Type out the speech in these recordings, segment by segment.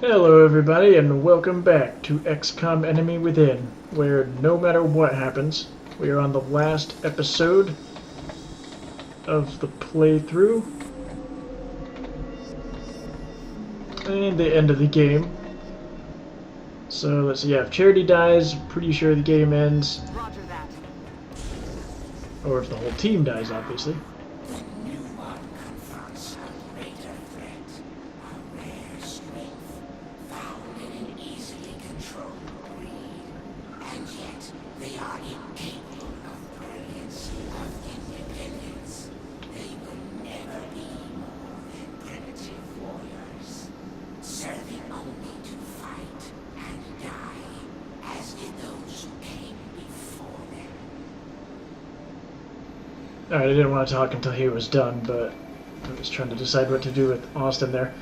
Hello everybody and welcome back to XCOM Enemy Within, where no matter what happens, we are on the last episode of the playthrough and the end of the game. So let's see, yeah, if Charity dies, I'm pretty sure the game ends. Roger that. Or if the whole team dies, obviously. Alright, I didn't want to talk until he was done, but I was trying to decide what to do with Austin there.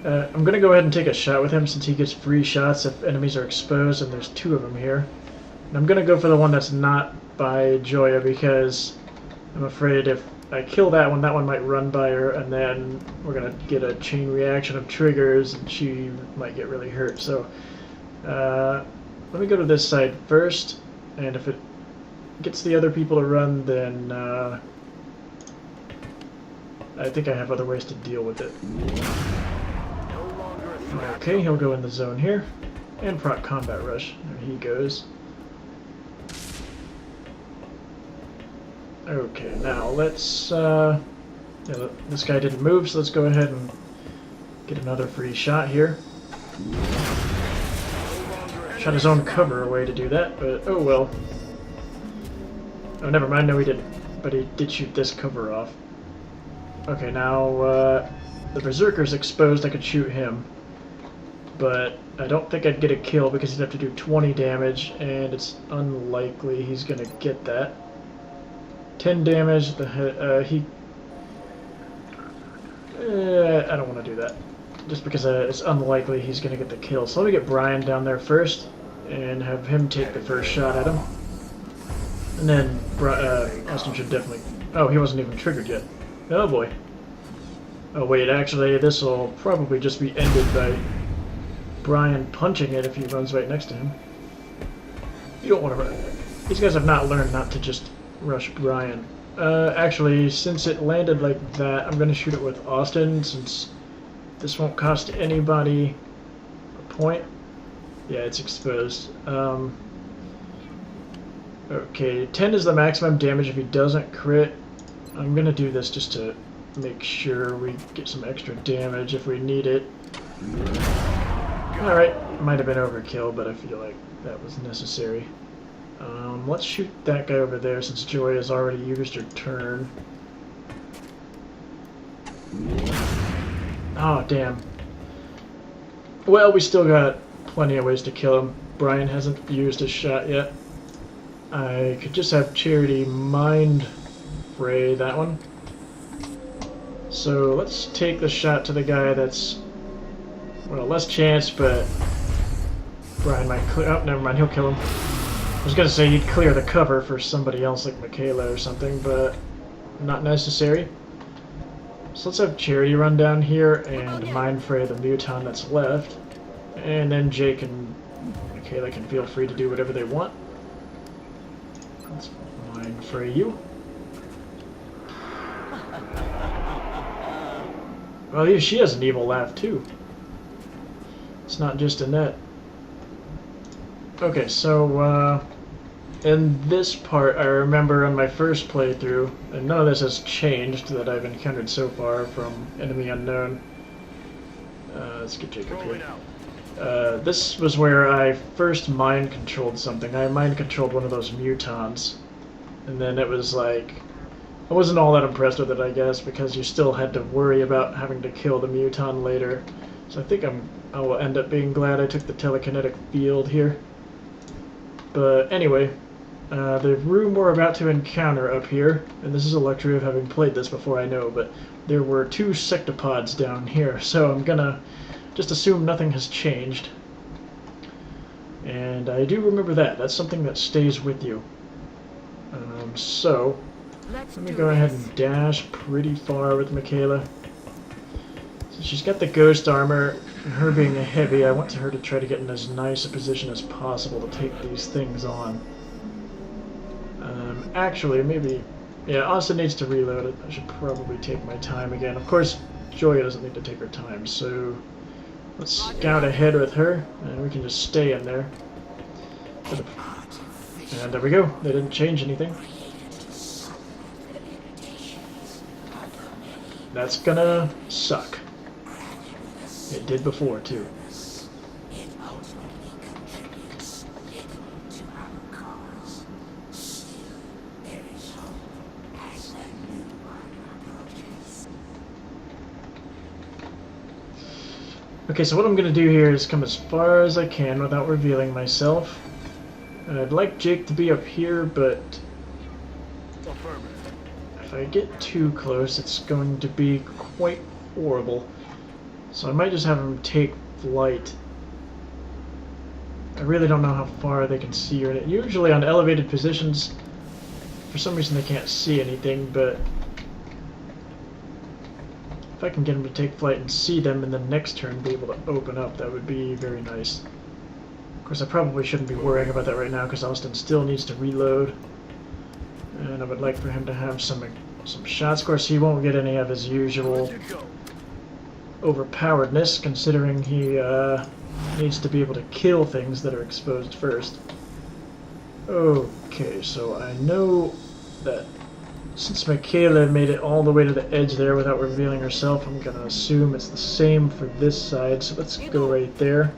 I'm going to go ahead and take a shot with him since he gets free shots if enemies are exposed, and there's two of them here. And I'm going to go for the one that's not by Joya because I'm afraid if I kill that one might run by her, and then we're going to get a chain reaction of triggers, and she might get really hurt. So let me go to this side first, and if it gets the other people to run, then I think I have other ways to deal with it. Okay, he'll go in the zone here, and proc combat rush. There he goes. Okay, now let's, yeah, this guy didn't move, so let's go ahead and get another free shot here. Shot his own cover away to do that, but oh well. Oh, never mind, no he didn't, but he did shoot this cover off. Okay, now, the Berserker's exposed, I could shoot him. But I don't think I'd get a kill because he'd have to do 20 damage, and it's unlikely he's gonna get that. 10 damage, I don't want to do that. Just because it's unlikely he's gonna get the kill. So let me get Brian down there first, and have him take the first shot at him. And then Austin should definitely... Oh, he wasn't even triggered yet. Oh boy. Oh wait, actually this will probably just be ended by Brian punching it if he runs right next to him. You don't want to run. These guys have not learned not to just rush Brian. Actually, since it landed like that, I'm going to shoot it with Austin since this won't cost anybody a point. Yeah, it's exposed. Okay, 10 is the maximum damage if he doesn't crit. I'm going to do this just to make sure we get some extra damage if we need it. Alright, might have been overkill, but I feel like that was necessary. Let's shoot that guy over there since Joy has already used her turn. Oh, damn. Well, we still got plenty of ways to kill him. Brian hasn't used his shot yet. I could just have Charity mind fray that one. So let's take the shot to the guy that's, well, less chance, but Brian might clear. Oh, never mind, he'll kill him. I was gonna say he'd clear the cover for somebody else like Michaela or something, but not necessary. So let's have Charity run down here and mind fray the muton that's left, and then Jake and Michaela can feel free to do whatever they want. Let's mind fray you. Well, she has an evil laugh too. It's not just a net. Okay, so in this part, I remember on my first playthrough, and none of this has changed that I've encountered so far from Enemy Unknown. Let's get Jacob here. This was where I first mind controlled something. I mind controlled one of those mutons, and then it was like, I wasn't all that impressed with it, I guess, because you still had to worry about having to kill the muton later. So I think I will end up being glad I took the telekinetic field here. But anyway, the room we're about to encounter up here, and this is a luxury of having played this before I know, but there were 2 sectopods down here, so I'm gonna just assume nothing has changed. And I do remember that. That's something that stays with you. So let me go ahead and dash pretty far with Michaela. So she's got the ghost armor. Her being a heavy, I want her to try to get in as nice a position as possible to take these things on. Actually, maybe... Yeah, Austin needs to reload it. I should probably take my time again. Of course, Joya doesn't need to take her time, so... Let's scout ahead with her, and we can just stay in there. And there we go. They didn't change anything. That's gonna suck. It did before, too. Okay, so what I'm going to do here is come as far as I can without revealing myself. And I'd like Jake to be up here, but if I get too close, it's going to be quite horrible. So I might just have him take flight. I really don't know how far they can see or anything. Usually on elevated positions, for some reason they can't see anything, but if I can get him to take flight and see them in the next turn be able to open up, that would be very nice. Of course, I probably shouldn't be worrying about that right now because Austin still needs to reload. And I would like for him to have some shots. Of course, he won't get any of his usual overpoweredness, considering he needs to be able to kill things that are exposed first. Okay, so I know that since Michaela made it all the way to the edge there without revealing herself, I'm going to assume it's the same for this side, so let's go right there.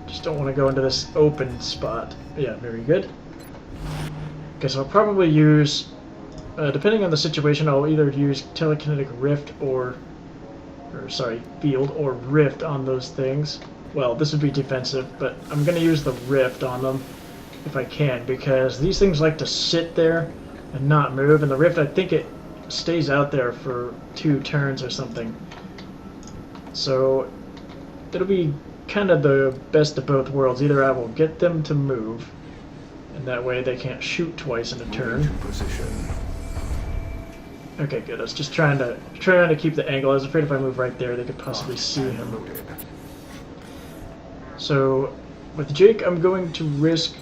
Just don't want to go into this open spot. Yeah, very good. Okay, so I'll probably use, depending on the situation, I'll either use telekinetic rift or sorry, field or rift on those things. Well, this would be defensive, but I'm going to use the rift on them if I can, because these things like to sit there and not move, and the rift, I think it stays out there for 2 turns or something. So it'll be kind of the best of both worlds. Either I will get them to move, and that way they can't shoot twice in a turn. Okay, good. I was just trying to keep the angle. I was afraid if I move right there, they could possibly see him. So with Jake, I'm going to risk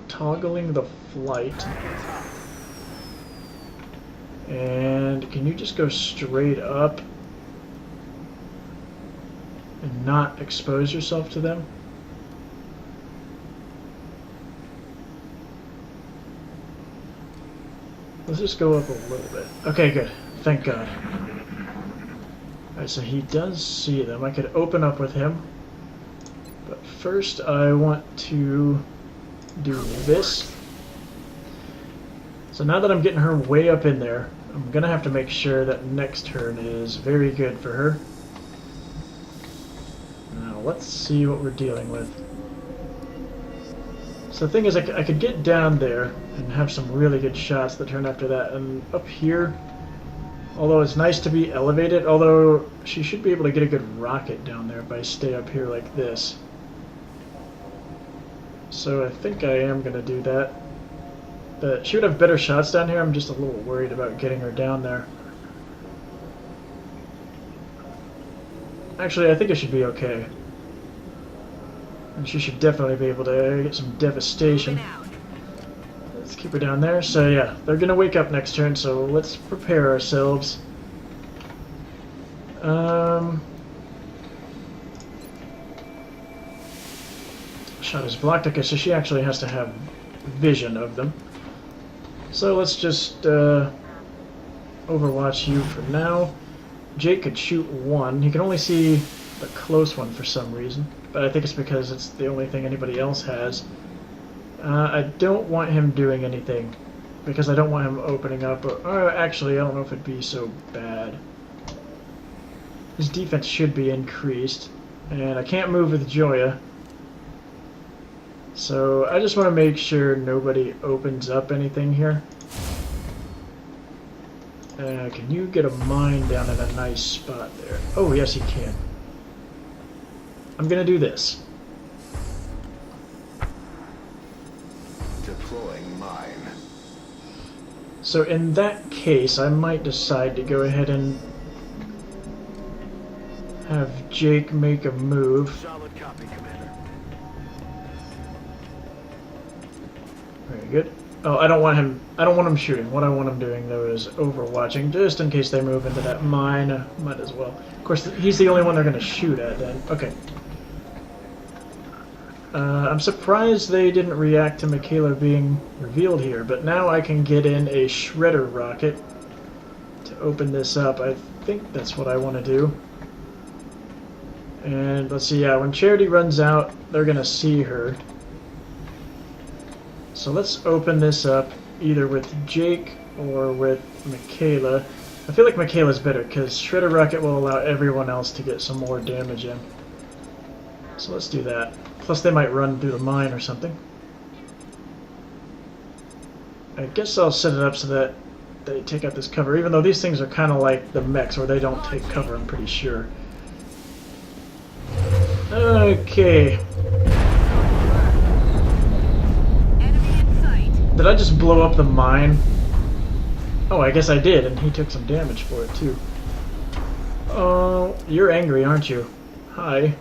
toggling the flight. And can you just go straight up and not expose yourself to them? Let's just go up a little bit. Okay, good. Thank God. Alright, so he does see them. I could open up with him. But first I want to do this. So now that I'm getting her way up in there, I'm going to have to make sure that next turn is very good for her. Now let's see what we're dealing with. So the thing is, I could get down there and have some really good shots the turn after that. And up here, although it's nice to be elevated, although she should be able to get a good rocket down there if I stay up here like this. So I think I am going to do that. But she would have better shots down here. I'm just a little worried about getting her down there. Actually, I think it should be okay. And she should definitely be able to get some devastation. Let's keep her down there. So yeah, they're going to wake up next turn, so let's prepare ourselves. Shot is blocked. Okay, so she actually has to have vision of them. So let's just overwatch you for now. Jake could shoot one. He can only see the close one for some reason, but I think it's because it's the only thing anybody else has. I don't want him doing anything because I don't want him opening up. Or actually, I don't know if it'd be so bad. His defense should be increased, and I can't move with Joya. So I just want to make sure nobody opens up anything here. Can you get a mine down in a nice spot there? Oh, yes, he can. I'm going to do this. Deploying mine. So in that case, I might decide to go ahead and have Jake make a move. Solid copy, Commander. Very good. Oh, I don't want him shooting. What I want him doing though is overwatching, just in case they move into that mine. Might as well. Of course, he's the only one they're going to shoot at then. Okay. I'm surprised they didn't react to Michaela being revealed here, but now I can get in a shredder rocket to open this up. I think that's what I want to do. And let's see, yeah, when Charity runs out, they're going to see her. So let's open this up either with Jake or with Michaela. I feel like Michaela's better because shredder rocket will allow everyone else to get some more damage in. So let's do that. Plus they might run through the mine or something. I guess I'll set it up so that they take out this cover, even though these things are kind of like the mechs where they don't take cover, I'm pretty sure. Okay. Did I just blow up the mine? Oh, I guess I did, and he took some damage for it too. Oh, you're angry, aren't you? Hi.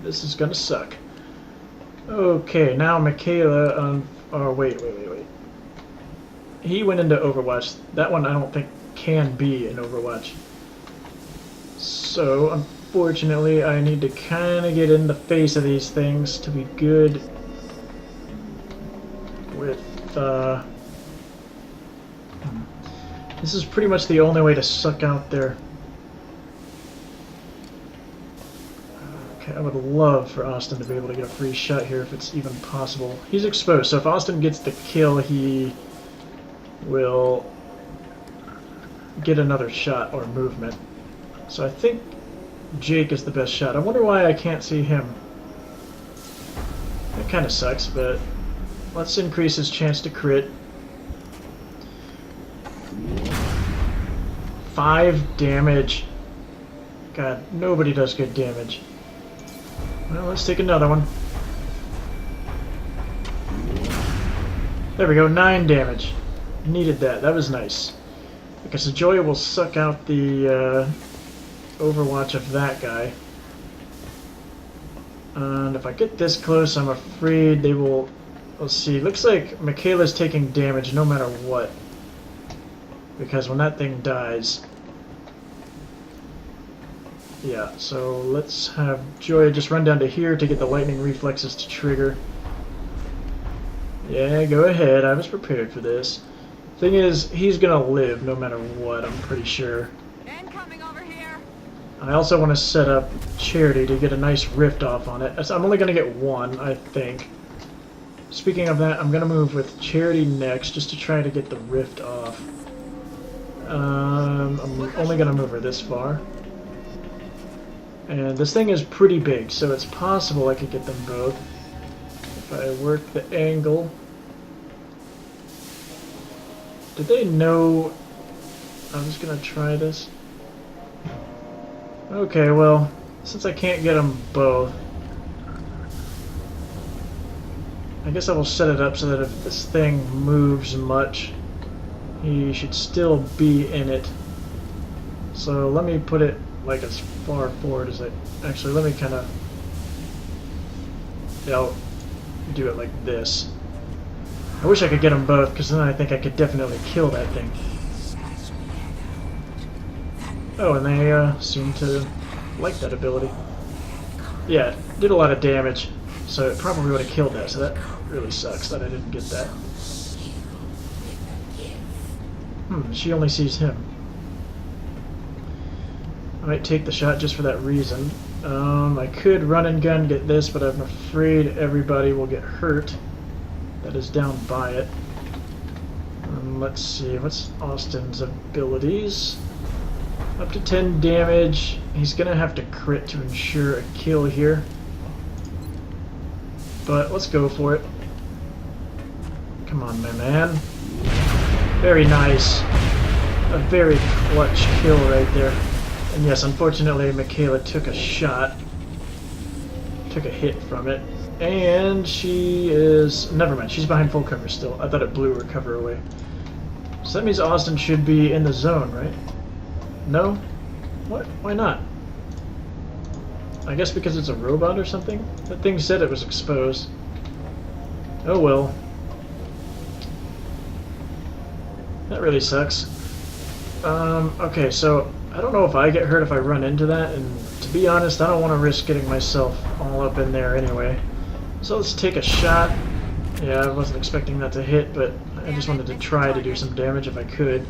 This is gonna suck. Okay, now Michaela, oh, wait. He went into Overwatch. That one I don't think can be in Overwatch. So, unfortunately, I need to kind of get in the face of these things to be good with, This is pretty much the only way to suck out their... I would love for Austin to be able to get a free shot here if it's even possible. He's exposed, so if Austin gets the kill, he will get another shot or movement. So I think Jake is the best shot. I wonder why I can't see him. That kind of sucks, but let's increase his chance to crit. 5 damage. God, nobody does good damage. Well, let's take another one. There we go, 9 damage. Needed that. That was nice. Okay, so Joya will suck out the Overwatch of that guy. And if I get this close, I'm afraid they will... Let's see. Looks like Michaela's taking damage no matter what. Because when that thing dies... Yeah, so let's have Joya just run down to here to get the lightning reflexes to trigger. Yeah, go ahead. I was prepared for this. Thing is, he's gonna live no matter what, I'm pretty sure. Incoming over here. I also want to set up Charity to get a nice rift off on it. I'm only gonna get one, I think. Speaking of that, I'm gonna move with Charity next just to try to get the rift off. I'm only gonna move her this far. And this thing is pretty big, so it's possible I could get them both. If I work the angle. Did they know I was gonna try this? Okay, well, since I can't get them both, I guess I will set it up so that if this thing moves much, he should still be in it. So let me put it like as far forward as I... Actually, let me kind of... Yeah, I'll do it like this. I wish I could get them both, because then I think I could definitely kill that thing. Oh, and they seem to like that ability. Yeah, it did a lot of damage, so it probably would have killed that, so that really sucks that I didn't get that. She only sees him. I might take the shot just for that reason. I could run and gun get this, but I'm afraid everybody will get hurt that is down by it. Let's see, what's Austin's abilities? Up to 10 damage. He's gonna have to crit to ensure a kill here. But let's go for it. Come on, my man. Very nice. A very clutch kill right there. And yes, unfortunately, Michaela took a shot. Took a hit from it. And she is... Never mind, she's behind full cover still. I thought it blew her cover away. So that means Austin should be in the zone, right? No? What? Why not? I guess because it's a robot or something? That thing said it was exposed. Oh well. That really sucks. Okay, so I don't know if I get hurt if I run into that, and to be honest, I don't want to risk getting myself all up in there anyway. So let's take a shot. Yeah, I wasn't expecting that to hit, but I just wanted to try to do some damage if I could.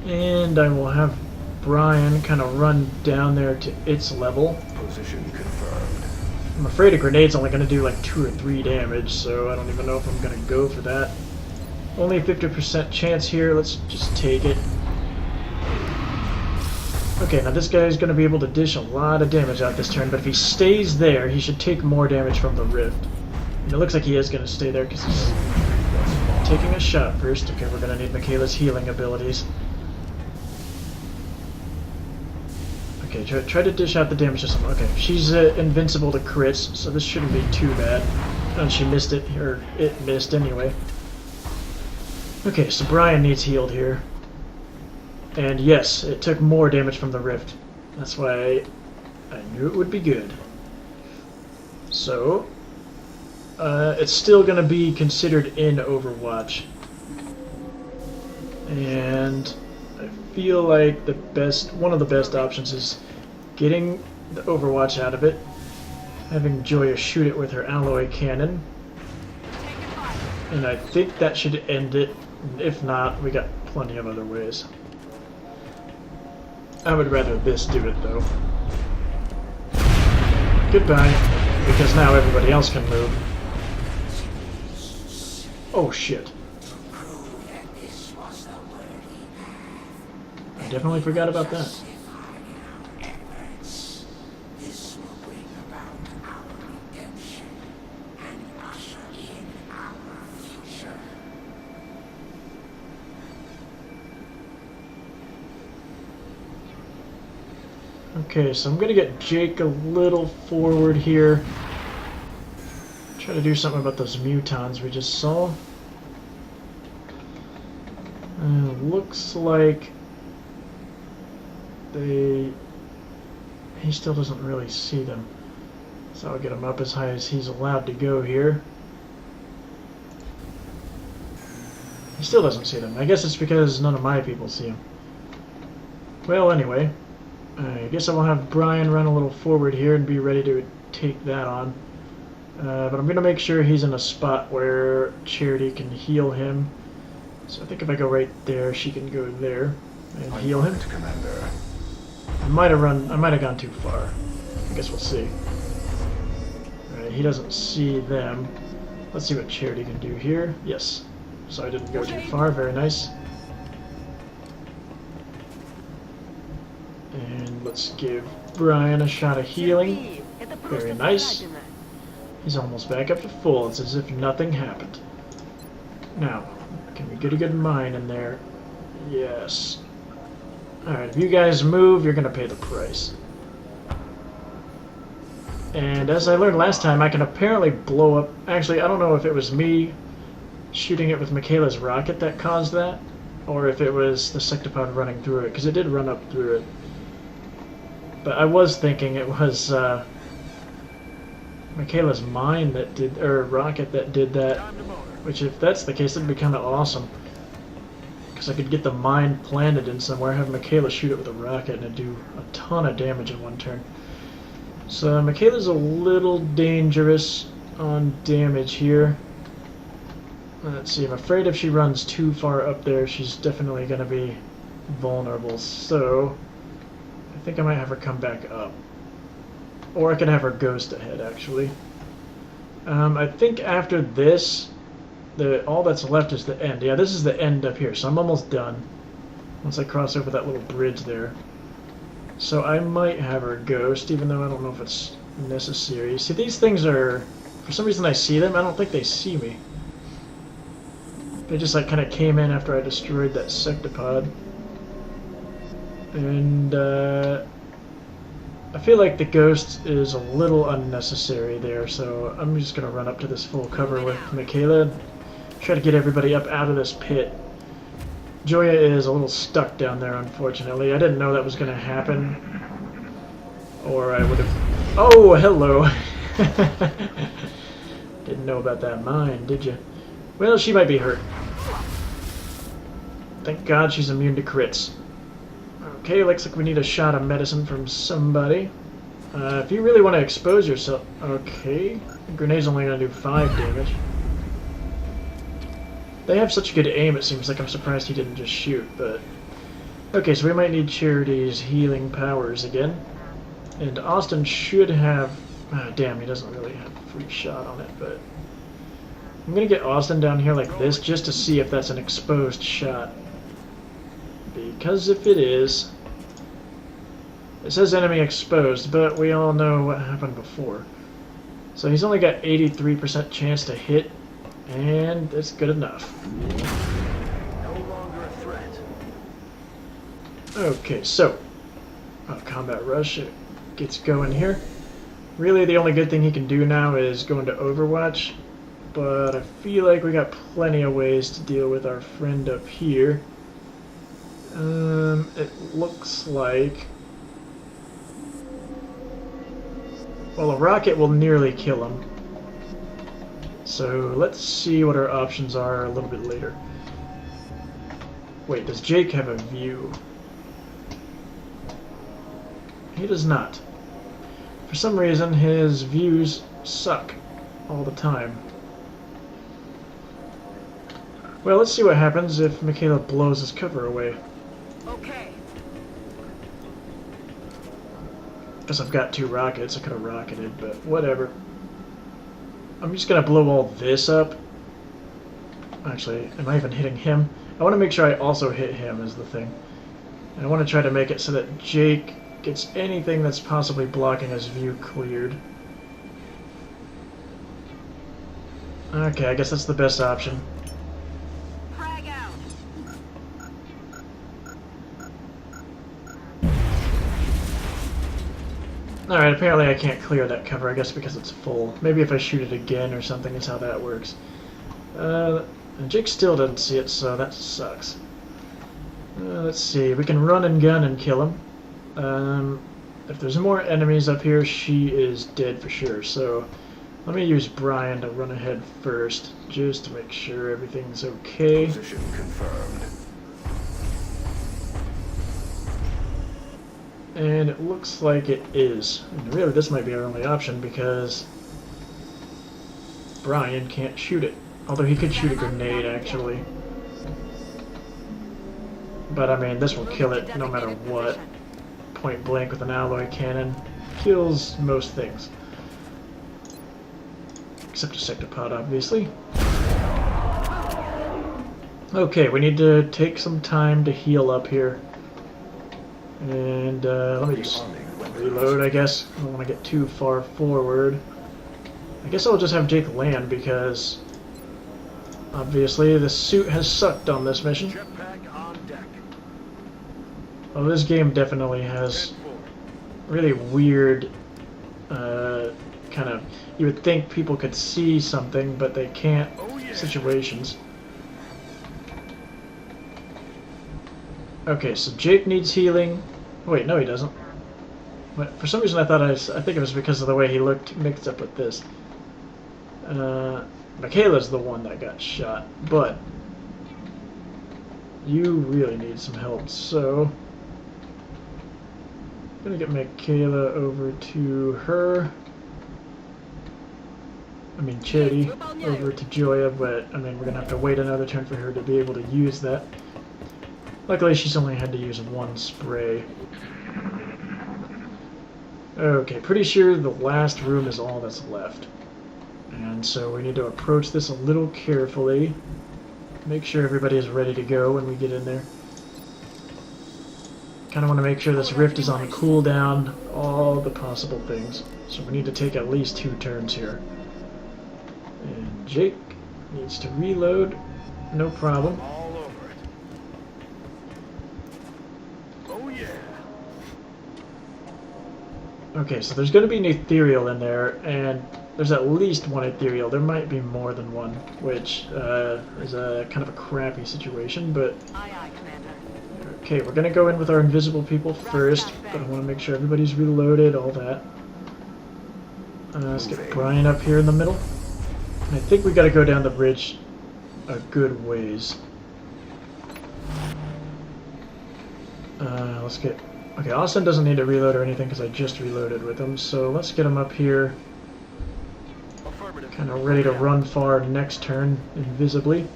And I will have Brian kind of run down there to its level. Position confirmed. I'm afraid a grenade's only going to do like 2 or 3 damage, so I don't even know if I'm going to go for that. Only a 50% chance here, let's just take it. Okay, now this guy's going to be able to dish a lot of damage out this turn, but if he stays there, he should take more damage from the rift. And it looks like he is going to stay there because he's taking a shot first. Okay, we're going to need Michaela's healing abilities. Okay, try to dish out the damage to someone. Okay, she's invincible to crits, so this shouldn't be too bad. And she missed it, or it missed anyway. Okay, so Brian needs healed here. And yes, it took more damage from the rift. That's why I knew it would be good. So, it's still going to be considered in Overwatch. And I feel like one of the best options is getting the Overwatch out of it, having Joya shoot it with her alloy cannon. And I think that should end it. If not, we got plenty of other ways. I would rather this do it, though. Goodbye, because now everybody else can move. Oh, shit. I definitely forgot about that. Okay, so I'm going to get Jake a little forward here. Try to do something about those mutons we just saw. Looks like he still doesn't really see them. So I'll get him up as high as he's allowed to go here. He still doesn't see them. I guess it's because none of my people see him. Well, anyway. I guess I will have Brian run a little forward here and be ready to take that on. But I'm going to make sure he's in a spot where Charity can heal him. So I think if I go right there, she can go there and heal him. Commander. I might have gone too far. I guess we'll see. Alright, he doesn't see them. Let's see what Charity can do here. Yes. So I didn't go too far. Very nice. And let's give Brian a shot of healing. Very nice. He's almost back up to full. It's as if nothing happened. Now, can we get a good mine in there? Yes. Alright, if you guys move, you're going to pay the price. And as I learned last time, I can apparently blow up... Actually, I don't know if it was me shooting it with Michaela's rocket that caused that, or if it was the sectopod running through it, because it did run up through it. But I was thinking it was Michaela's mine that did, or rocket that did that. Which, if that's the case, that'd be kind of awesome. Because I could get the mine planted in somewhere, have Michaela shoot it with a rocket, and it'd do a ton of damage in one turn. So Michaela's a little dangerous on damage here. Let's see, I'm afraid if she runs too far up there, she's definitely going to be vulnerable. So I think I might have her come back up. Or I can have her ghost ahead, actually. I think after this, all that's left is the end. Yeah, this is the end up here, so I'm almost done. Once I cross over that little bridge there. So I might have her ghost, even though I don't know if it's necessary. See, these things are... For some reason I see them, I don't think they see me. They just like kind of came in after I destroyed that sectopod. And I feel like the ghost is a little unnecessary there, so I'm just going to run up to this full cover with Michaela. Try to get everybody up out of this pit. Joya is a little stuck down there, unfortunately. I didn't know that was going to happen. Or I would have... Oh, hello! Didn't know about that mine, did you? Well, she might be hurt. Thank God she's immune to crits. Okay, looks like we need a shot of medicine from somebody. If you really want to expose yourself... Okay. The grenade's only going to do 5 damage. They have such good aim, it seems like. I'm surprised he didn't just shoot, but... Okay, so we might need Charity's healing powers again. And Austin should have... damn, he doesn't really have a free shot on it, but... I'm going to get Austin down here like this just to see if that's an exposed shot. Because if it is... It says enemy exposed, but we all know what happened before. So he's only got 83% chance to hit, and that's good enough. No longer a threat. Okay, so... Combat Rush gets going here. Really, the only good thing he can do now is go into Overwatch, but I feel like we got plenty of ways to deal with our friend up here. It looks like... Well, a rocket will nearly kill him. So let's see what our options are a little bit later. Wait, does Jake have a view? He does not. For some reason, his views suck all the time. Well, let's see what happens if Michaela blows his cover away. Okay. Guess I've got 2 rockets. I could have rocketed, but whatever. I'm just gonna blow all this up. Actually, am I even hitting him? I want to make sure I also hit him is the thing. And I want to try to make it so that Jake gets anything that's possibly blocking his view cleared. Okay, I guess that's the best option. Frag out. Alright, apparently I can't clear that cover, I guess because it's full. Maybe if I shoot it again or something is how that works. And Jake still doesn't see it, so that sucks. Let's see, we can run and gun and kill him. If there's more enemies up here, she is dead for sure, so let me use Brian to run ahead first, just to make sure everything's okay. Position confirmed. And it looks like it is. And really, this might be our only option because Brian can't shoot it. Although he could shoot a grenade, actually. But I mean, this will kill it no matter what. Point blank with an alloy cannon. Kills most things. Except a sectopod, obviously. Okay, we need to take some time to heal up here. And let me just reload, I guess. I don't want to get too far forward. I guess I'll just have Jake land because obviously the suit has sucked on this mission. Jetpack on deck. Well, this game definitely has really weird kind of, you would think people could see something, but they can't situations. Okay, so Jake needs healing. Wait, no he doesn't. But for some reason I think it was because of the way he looked mixed up with this. Michaela's the one that got shot, but you really need some help, so I'm gonna get Michaela over to her. I mean Charity over to Joya, but I mean we're gonna have to wait another turn for her to be able to use that. Luckily she's only had to use 1 spray. Okay, pretty sure the last room is all that's left. And so we need to approach this a little carefully. Make sure everybody is ready to go when we get in there. Kind of want to make sure this rift is on cooldown, all the possible things. So we need to take at least 2 turns here. And Jake needs to reload, no problem. All over it. Oh yeah. Okay, so there's going to be an ethereal in there, and there's at least 1 ethereal. There might be more than 1, which is a kind of a crappy situation, but Aye, aye, Commander. Okay, we're gonna go in with our invisible people first, but I want to make sure everybody's reloaded, all that. Let's get Brian up here in the middle. And I think we gotta go down the bridge a good ways. Let's get... Okay, Austin doesn't need to reload or anything because I just reloaded with him, so let's get him up here. Kind of ready to run far next turn, invisibly.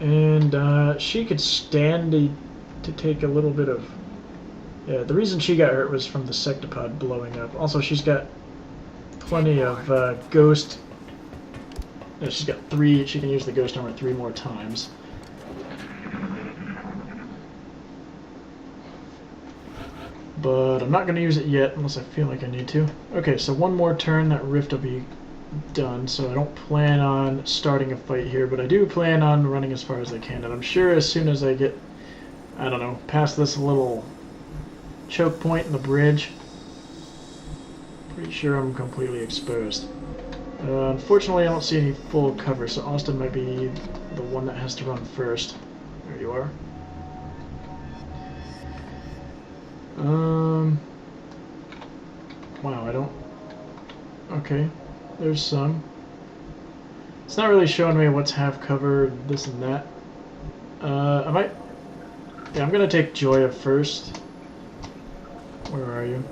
And she could stand to take a little bit of... Yeah, the reason she got hurt was from the sectopod blowing up. Also, she's got plenty of ghost... No, she's got 3... She can use the ghost armor 3 more times. But I'm not going to use it yet unless I feel like I need to. Okay, so one more turn, that rift will be done, so I don't plan on starting a fight here, but I do plan on running as far as I can, and I'm sure as soon as I get, I don't know, past this little choke point in the bridge, pretty sure I'm completely exposed. Unfortunately, I don't see any full cover, so Austin might be the one that has to run first. There you are. Wow, I don't... Okay, there's some. It's not really showing me what's half covered, this and that. I might... Yeah, I'm gonna take Joya first. Where are you?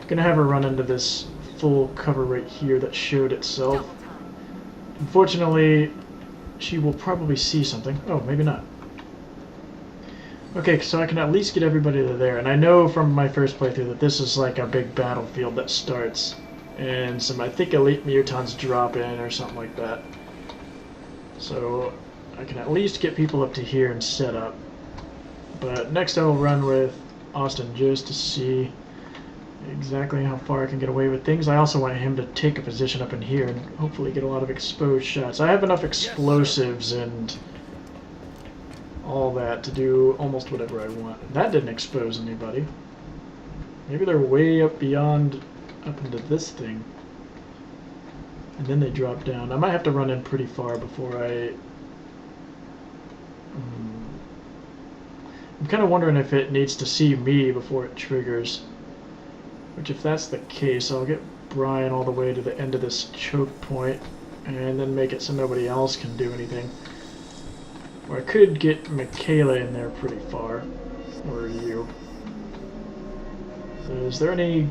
I'm gonna have her run into this full cover right here that showed itself. Unfortunately, she will probably see something. Oh, maybe not. Okay, so I can at least get everybody to there, and I know from my first playthrough that this is like a big battlefield that starts, and some, I think, elite mutants drop in or something like that. So I can at least get people up to here and set up. But next I will run with Austin just to see exactly how far I can get away with things. I also want him to take a position up in here and hopefully get a lot of exposed shots. I have enough explosives and all that to do almost whatever I want. That didn't expose anybody. Maybe they're way up beyond, up into this thing. And then they drop down. I might have to run in pretty far before I... I'm kind of wondering if it needs to see me before it triggers. Which, if that's the case, I'll get Brian all the way to the end of this choke point and then make it so nobody else can do anything. Or I could get Michaela in there pretty far. Where are you? Is there any...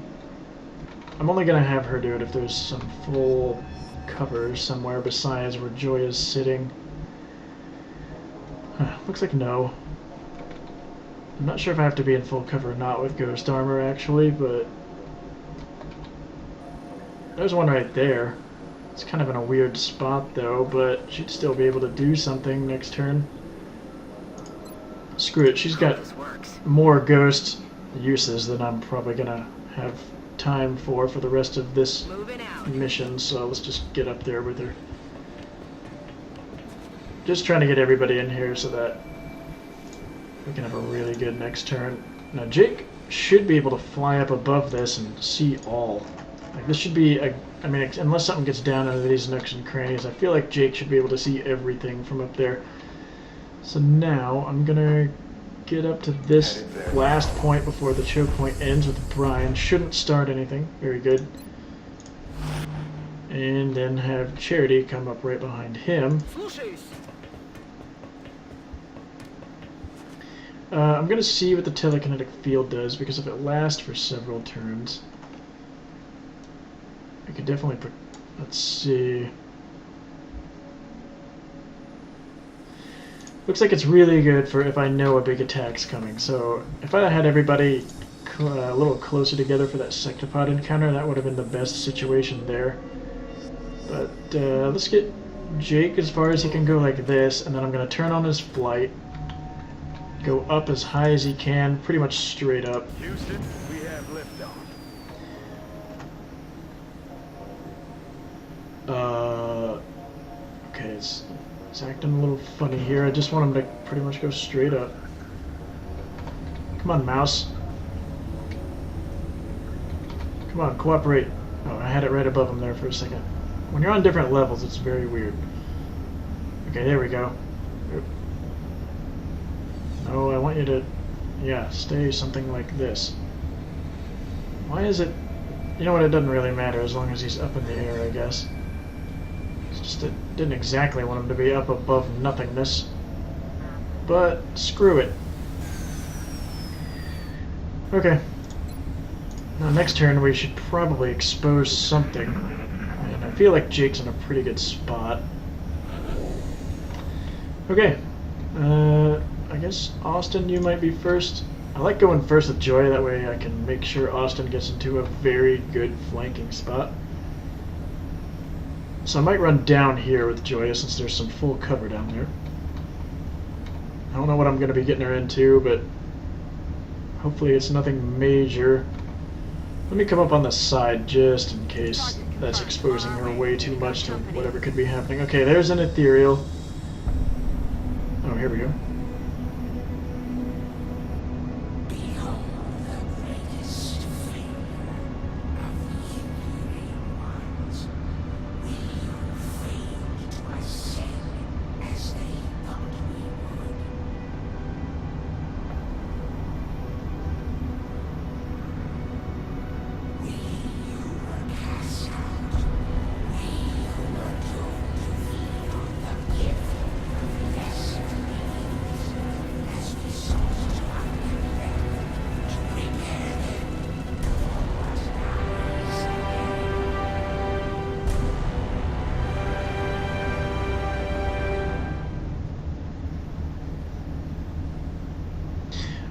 I'm only going to have her do it if there's some full cover somewhere besides where Joya's sitting. Looks like no. I'm not sure if I have to be in full cover or not with ghost armor, actually, but... There's one right there. It's kind of in a weird spot, though, but she'd still be able to do something next turn. Screw it, she's got more ghost uses than I'm probably gonna have time for the rest of this mission, so let's just get up there with her. Just trying to get everybody in here so that we can have a really good next turn. Now Jake should be able to fly up above this and see all. Like, this should be a... I mean, unless something gets down into these nooks and crannies, I feel like Jake should be able to see everything from up there. So now I'm gonna get up to this last point before the choke point ends with Brian. Shouldn't start anything. Very good. And then have Charity come up right behind him. I'm gonna see what the telekinetic field does, because if it lasts for several turns, I could definitely put... Let's see... Looks like it's really good for if I know a big attack's coming. So if I had everybody a little closer together for that sectopod encounter, that would have been the best situation there. But let's get Jake as far as he can go like this, and then I'm going to turn on his flight, go up as high as he can, pretty much straight up. Houston, we have liftoff. Okay, it's acting a little funny here. I just want him to pretty much go straight up. Come on, mouse. Come on, cooperate. Oh, I had it right above him there for a second. When you're on different levels, it's very weird. Okay, there we go. Oh, I want you to, yeah, stay something like this. Why is it? You know what? It doesn't really matter as long as he's up in the air, I guess. It's just I didn't exactly want him to be up above nothingness. But screw it. Okay. Now next turn we should probably expose something. And I feel like Jake's in a pretty good spot. Okay. I guess Austin, you might be first. I like going first with Joy, that way I can make sure Austin gets into a very good flanking spot. So I might run down here with Joya since there's some full cover down there. I don't know what I'm going to be getting her into, but hopefully it's nothing major. Let me come up on the side just in case that's exposing her way too much to whatever could be happening. Okay, there's an ethereal. Oh, here we go.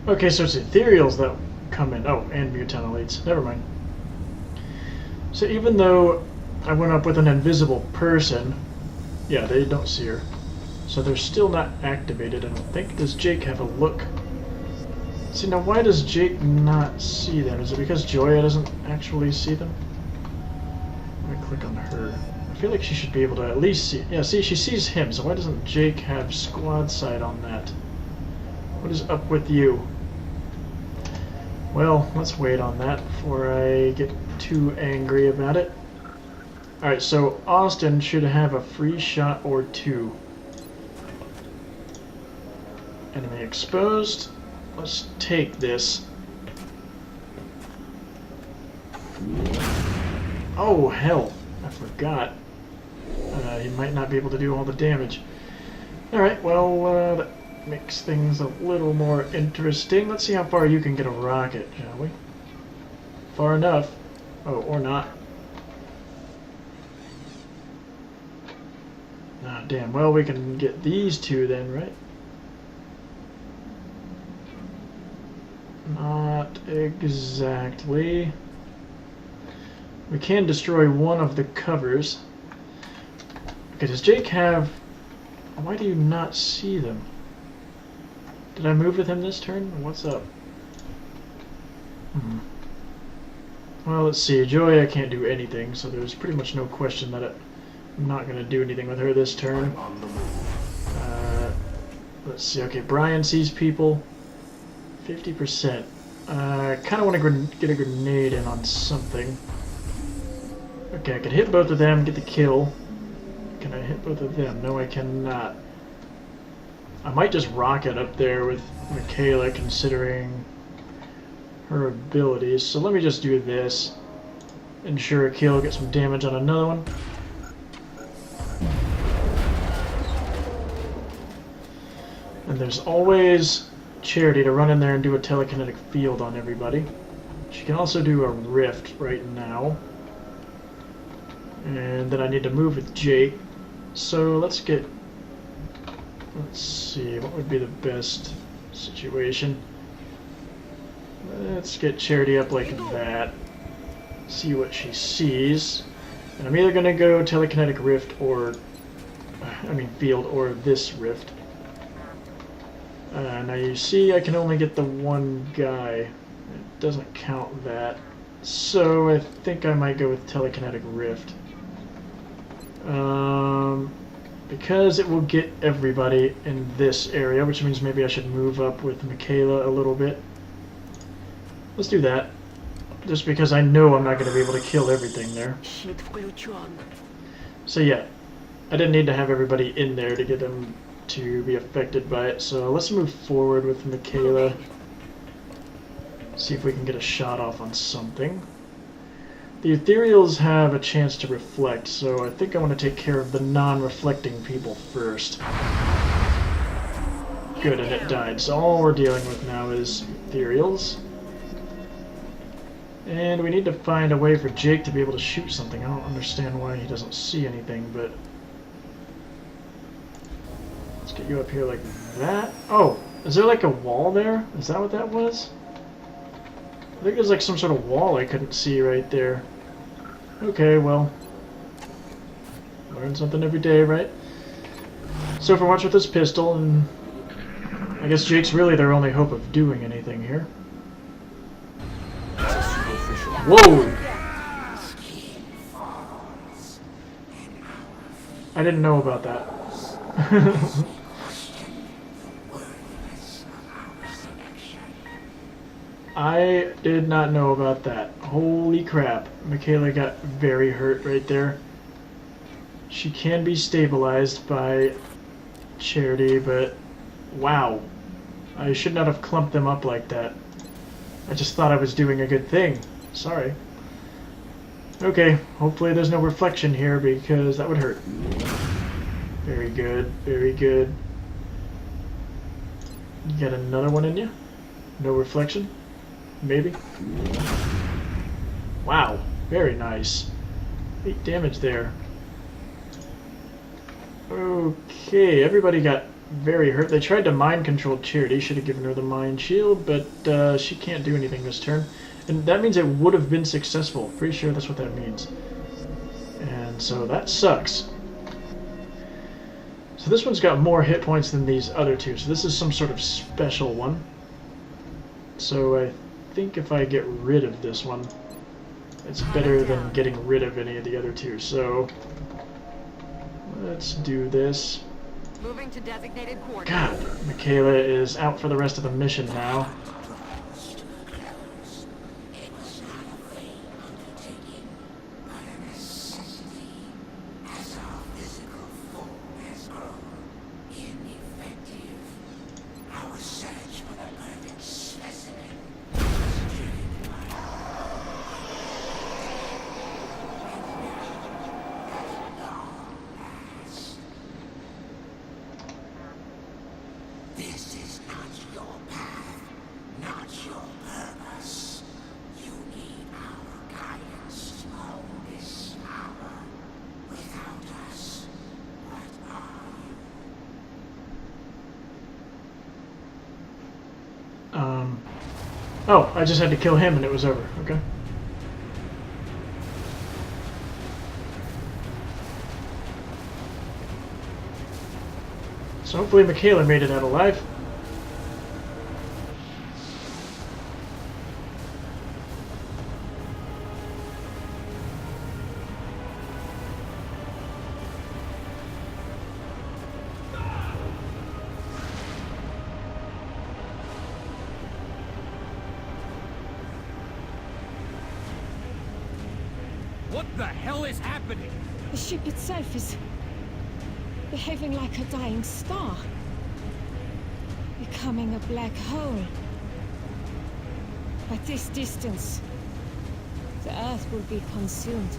Okay, so it's ethereals that come in. Oh, and mutant elites. Never mind. So even though I went up with an invisible person, yeah, they don't see her. So they're still not activated, I don't think. Does Jake have a look? See, now why does Jake not see them? Is it because Joya doesn't actually see them? Let me click on her. I feel like she should be able to at least see... Yeah, see, she sees him, so why doesn't Jake have squad sight on that? What is up with you? Well, let's wait on that before I get too angry about it. Alright, so Austin should have a free shot or two. Enemy exposed. Let's take this. Oh, hell. I forgot. He might not be able to do all the damage. Alright, well, that makes things a little more interesting. Let's see how far you can get a rocket, shall we? Far enough. Oh, or not. Ah, damn. Well, we can get these two then, right? Not exactly. We can destroy one of the covers. Okay, does Jake have... Why do you not see them? Did I move with him this turn? What's up? Well, let's see. Joya can't do anything, so there's pretty much no question that I'm not going to do anything with her this turn. Let's see. Okay, Brian sees people. 50%. I kind of want to get a grenade in on something. Okay, I can hit both of them, get the kill. Can I hit both of them? No, I cannot. I might just rocket up there with Michaela, considering her abilities. So let me just do this. Ensure a kill, get some damage on another one. And there's always Charity to run in there and do a telekinetic field on everybody. She can also do a rift right now. And then I need to move with Jake. So let's see, what would be the best situation? Let's get Charity up like that. See what she sees. And I'm either going to go telekinetic rift or... field or this rift. Now you see I can only get the one guy. It doesn't count that. So I think I might go with telekinetic rift. Because it will get everybody in this area, which means maybe I should move up with Michaela a little bit. Let's do that. Just because I know I'm not going to be able to kill everything there. So yeah, I didn't need to have everybody in there to get them to be affected by it. So let's move forward with Michaela. See if we can get a shot off on something. The ethereals have a chance to reflect, so I think I want to take care of the non-reflecting people first. Good, and it died. So all we're dealing with now is ethereals. And we need to find a way for Jake to be able to shoot something. I don't understand why he doesn't see anything, but... Let's get you up here like that. Oh, is there like a wall there? Is that what that was? I think there's like some sort of wall I couldn't see right there. Okay, well... Learn something every day, right? So far, watch with this pistol, and... I guess Jake's really their only hope of doing anything here. Whoa! I didn't know about that. I did not know about that. Holy crap. Michaela got very hurt right there. She can be stabilized by Charity, but wow. I should not have clumped them up like that. I just thought I was doing a good thing. Sorry. Okay, hopefully there's no reflection here because that would hurt. Very good, very good. You got another one in you? No reflection? Maybe? Wow, very nice. 8 damage there. Okay, everybody got very hurt. They tried to mind control Charity. Should have given her the mind shield, but she can't do anything this turn. And that means it would have been successful. Pretty sure that's what that means. And so that sucks. So this one's got more hit points than these other two. So this is some sort of special one. So I think if I get rid of this one, it's better than getting rid of any of the other two. So let's do this. Moving to designated coordinates. God, Michaela is out for the rest of the mission now. Oh, I just had to kill him and it was over. Okay. So hopefully Michaela made it out alive. What the hell is happening? The ship itself is behaving like a dying star. Becoming a black hole. At this distance, the Earth will be consumed.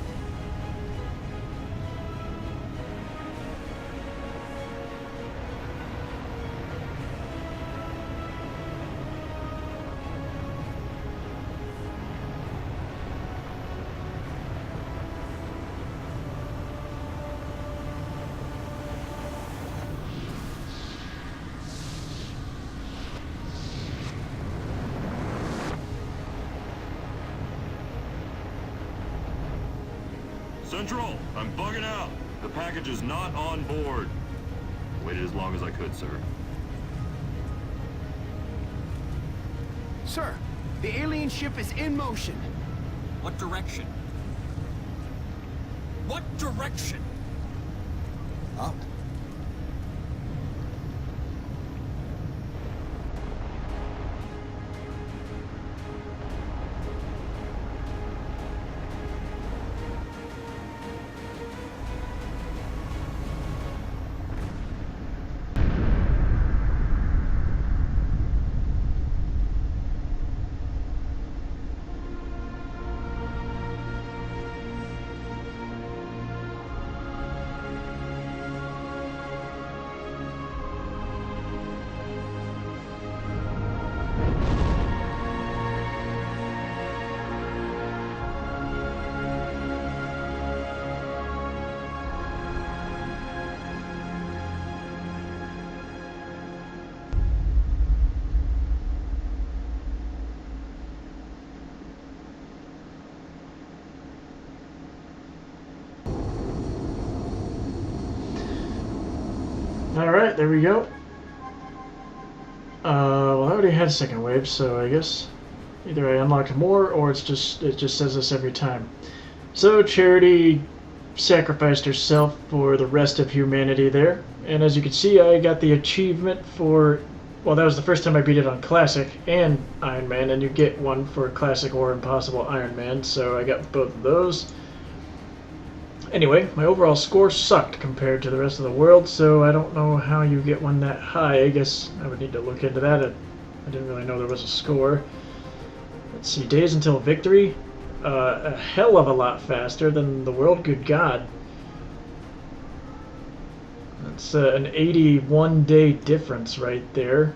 Central, I'm bugging out. The package is not on board. Waited as long as I could, sir. Sir, the alien ship is in motion. What direction? What direction? Up. Alright, there we go. Well, I already had second wave, so I guess either I unlocked more or it just says this every time. So Charity sacrificed herself for the rest of humanity there, and as you can see, I got the achievement for, well, that was the first time I beat it on Classic and Iron Man, and you get one for Classic or Impossible Iron Man, so I got both of those. Anyway, my overall score sucked compared to the rest of the world, so I don't know how you get one that high. I guess I would need to look into that. I didn't really know there was a score. Let's see, days until victory. A hell of a lot faster than the world, good God. That's an 81-day difference right there,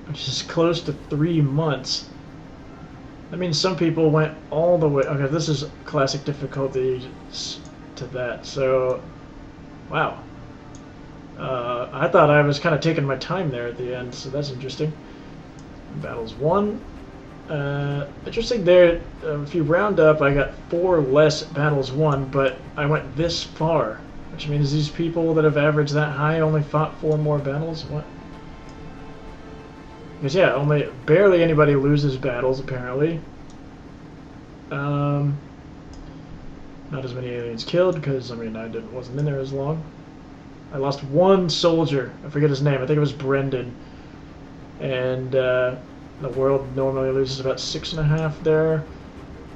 which is close to 3 months. That means some people went all the way. Okay, this is classic difficulty to that. So, wow. I thought I was kind of taking my time there at the end, so that's interesting. Battles won. Interesting there. If you round up, I got 4 less battles won, but I went this far, which means these people that have averaged that high only fought 4 more battles. What? Because yeah, only barely anybody loses battles apparently. Not as many aliens killed because I mean wasn't in there as long. I lost 1 soldier. I forget his name. I think it was Brendan. And the world normally loses about 6.5 there.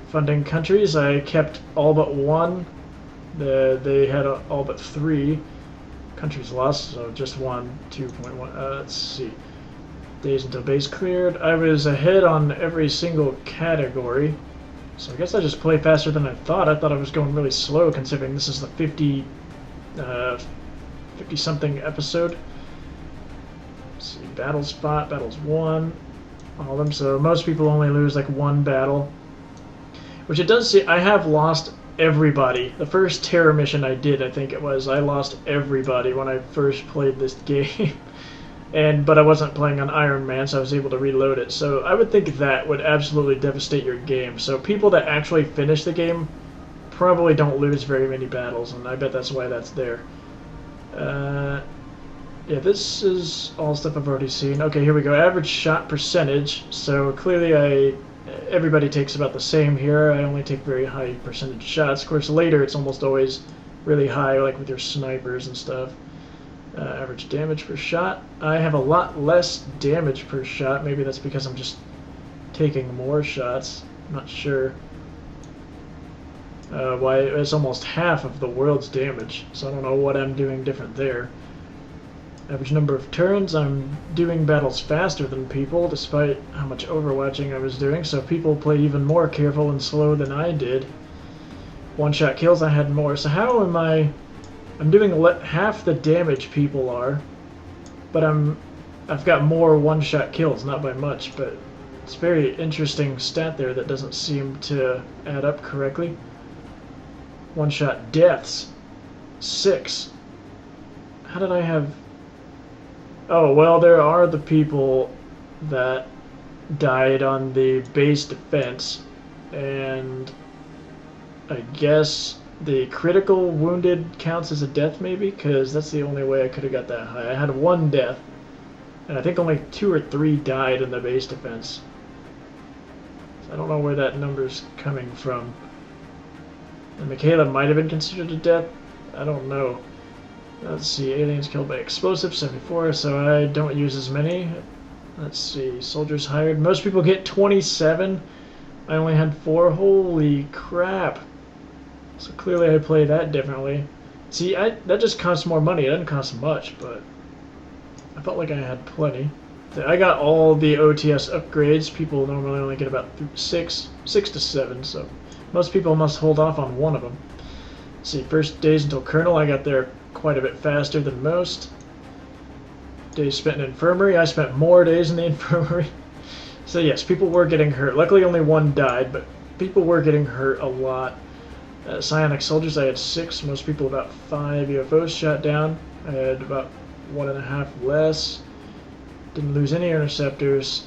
Funding countries, I kept all but 1. They had all but 3 countries lost, so just 1, 2.1. Let's see. Days until base cleared. I was ahead on every single category, so I guess I just played faster than I thought. I thought I was going really slow considering this is the 50-something episode. Let's see, battles fought, battles won, all of them. So most people only lose like 1 battle, which it does say I have lost everybody. The first terror mission I did, I think it was, I lost everybody when I first played this game. But I wasn't playing on Iron Man, so I was able to reload it. So I would think that would absolutely devastate your game. So people that actually finish the game probably don't lose very many battles, and I bet that's why that's there. Yeah, this is all stuff I've already seen. Okay, here we go. Average shot percentage. So clearly everybody takes about the same here. I only take very high percentage shots. Of course, later it's almost always really high, like with your snipers and stuff. Average damage per shot. I have a lot less damage per shot. Maybe that's because I'm just taking more shots. I'm not sure. Why it's almost half of the world's damage, so I don't know what I'm doing different there. Average number of turns. I'm doing battles faster than people, despite how much overwatching I was doing, so people play even more careful and slow than I did. One-shot kills, I had more. So how am I'm doing half the damage people are, but I've got more one-shot kills, not by much, but it's a very interesting stat there that doesn't seem to add up correctly. One-shot deaths, 6. How did I have... Oh, well, there are the people that died on the base defense, and I guess the critical wounded counts as a death, maybe? Because that's the only way I could have got that high. I had 1 death, and I think only 2 or 3 died in the base defense. So I don't know where that number's coming from. And Michaela might have been considered a death. I don't know. Let's see, aliens killed by explosives, 74, so I don't use as many. Let's see, soldiers hired. Most people get 27. I only had 4. Holy crap. So clearly I play that differently. See, that just costs more money. It doesn't cost much, but I felt like I had plenty. I got all the OTS upgrades. People normally only get about 6 to 7, so most people must hold off on 1 of them. Let's see, first days until Colonel, I got there quite a bit faster than most. Days spent in infirmary, I spent more days in the infirmary. So yes, people were getting hurt. Luckily only 1 died, but people were getting hurt a lot. Psionic soldiers, I had 6. Most people about 5 UFOs shot down. I had about 1.5 less. Didn't lose any interceptors.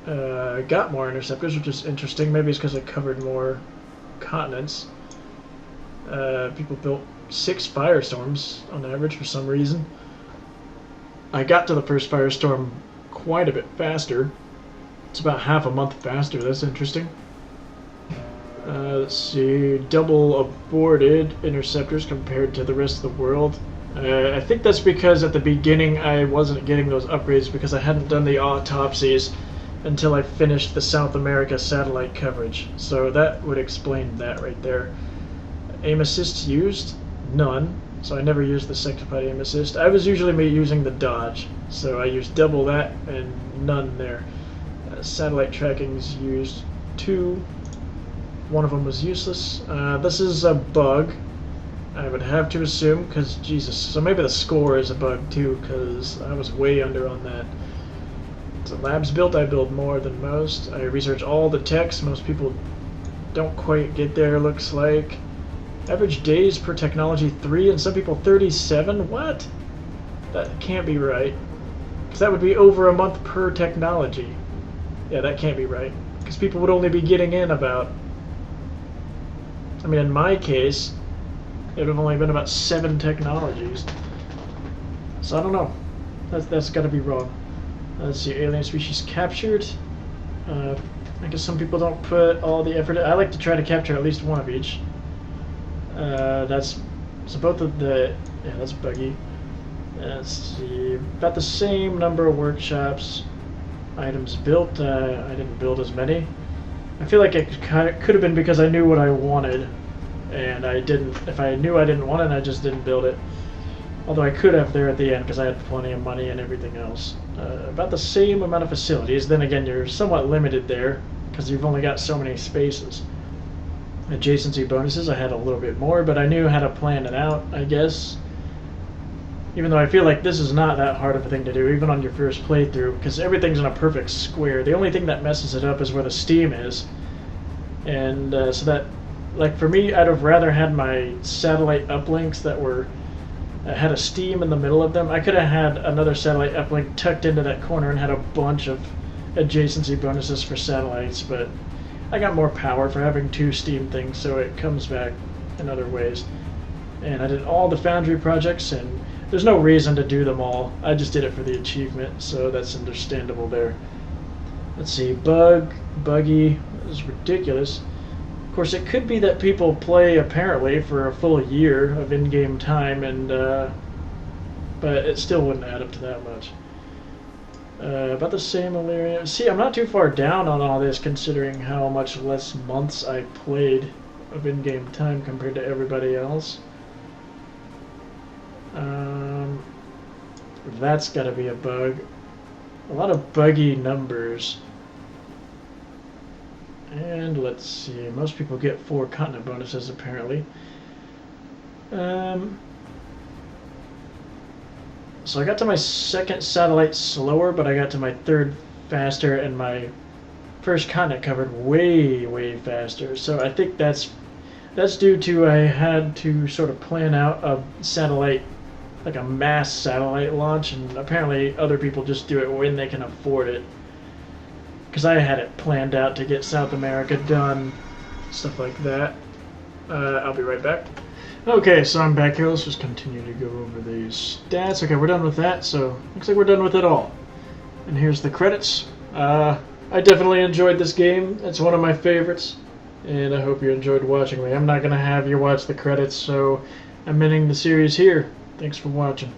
Got more interceptors, which is interesting. Maybe it's because I covered more continents. People built 6 firestorms on average for some reason. I got to the first firestorm quite a bit faster. It's about half a month faster. That's interesting. Let's see. Double aborted interceptors compared to the rest of the world. I think that's because at the beginning I wasn't getting those upgrades because I hadn't done the autopsies until I finished the South America satellite coverage. So that would explain that right there. Aim assists used? None. So I never used the sectified aim assist. I was usually using the dodge. So I used double that and none there. Satellite tracking's used 2. One of them was useless. This is a bug, I would have to assume, because Jesus. So maybe the score is a bug too, because I was way under on that. So labs built, I build more than most. I research all the techs. Most people don't quite get there, looks like. Average days per technology 3, and some people 37. What? That can't be right. Because that would be over a month per technology. Yeah, that can't be right. Because people would only be getting in about... I mean, in my case, it would have only been about 7 technologies. So I don't know. That's got to be wrong. Let's see, alien species captured. I guess some people don't put all the effort in. I like to try to capture at least one of each. That's so both of the... Yeah, that's buggy. Let's see, about the same number of workshops. Items built. I didn't build as many. I feel like it could have been because I knew what I wanted, and I didn't. If I knew I didn't want it, I just didn't build it. Although I could have there at the end because I had plenty of money and everything else. About the same amount of facilities. Then again, you're somewhat limited there because you've only got so many spaces. Adjacency bonuses, I had a little bit more, but I knew how to plan it out, I guess. Even though I feel like this is not that hard of a thing to do, even on your first playthrough, because everything's in a perfect square. The only thing that messes it up is where the steam is. And so that, like for me, I'd have rather had my satellite uplinks that were, had a steam in the middle of them. I could have had another satellite uplink tucked into that corner and had a bunch of adjacency bonuses for satellites, but I got more power for having 2 steam things, so it comes back in other ways. And I did all the Foundry projects, and there's no reason to do them all. I just did it for the achievement, so that's understandable there. Let's see, buggy, this is ridiculous. Of course, it could be that people play, apparently, for a full year of in-game time, and but it still wouldn't add up to that much. About the same Illyria. See, I'm not too far down on all this, considering how much less months I played of in-game time compared to everybody else. That's got to be a bug. A lot of buggy numbers. And let's see, most people get 4 continent bonuses apparently. So I got to my second satellite slower, but I got to my third faster, and my first continent covered way faster. So I think that's due to I had to sort of plan out a satellite, like a mass satellite launch, and apparently other people just do it when they can afford it. Because I had it planned out to get South America done, stuff like that. I'll be right back. Okay, so I'm back here. Let's just continue to go over these stats. Okay, we're done with that, so looks like we're done with it all. And here's the credits. I definitely enjoyed this game. It's one of my favorites, and I hope you enjoyed watching me. I'm not going to have you watch the credits, so I'm ending the series here. Thanks for watching.